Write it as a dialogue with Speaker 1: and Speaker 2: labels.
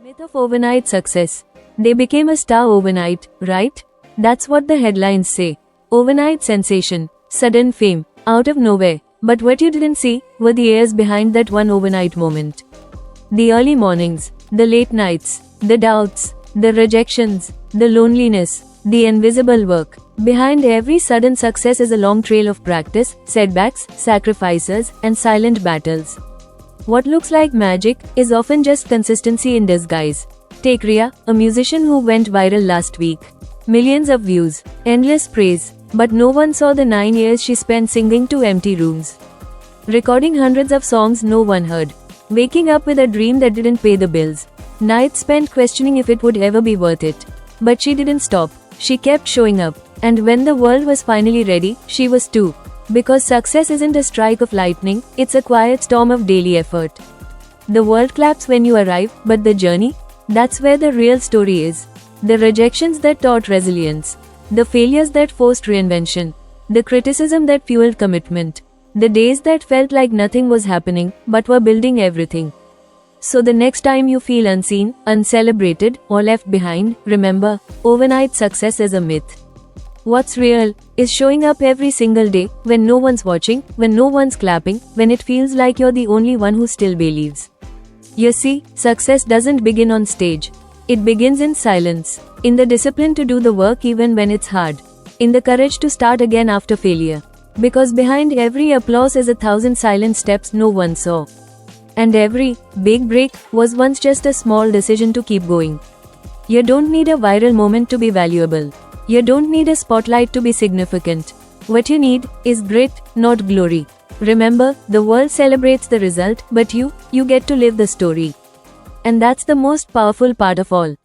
Speaker 1: Myth of overnight success. They became a star overnight, right? That's what the headlines say. Overnight sensation, sudden fame, out of nowhere. But what you didn't see were the years behind that one overnight moment. The early mornings, the late nights, the doubts, the rejections, the loneliness, the invisible work. Behind every sudden success is a long trail of practice, setbacks, sacrifices, and silent battles. What looks like magic is often just consistency in disguise. Take Rhea, a musician who went viral last week. Millions of views, endless praise, but no one saw the 9 years she spent singing to empty rooms. Recording hundreds of songs no one heard. Waking up with a dream that didn't pay the bills. Nights spent questioning if it would ever be worth it. But she didn't stop. She kept showing up. And when the world was finally ready, she was too. Because success isn't a strike of lightning, it's a quiet storm of daily effort. The world claps when you arrive, but the journey? That's where the real story is. The rejections that taught resilience. The failures that forced reinvention. The criticism that fueled commitment. The days that felt like nothing was happening, but were building everything. So the next time you feel unseen, uncelebrated, or left behind, remember, overnight success is a myth. What's real is showing up every single day, when no one's watching, when no one's clapping, when it feels like you're the only one who still believes. You see, success doesn't begin on stage. It begins in silence, in the discipline to do the work even when it's hard, in the courage to start again after failure. Because behind every applause is 1,000 silent steps no one saw. And every big break was once just a small decision to keep going. You don't need a viral moment to be valuable. You don't need a spotlight to be significant. What you need is grit, not glory. Remember, the world celebrates the result, but you get to live the story. And that's the most powerful part of all.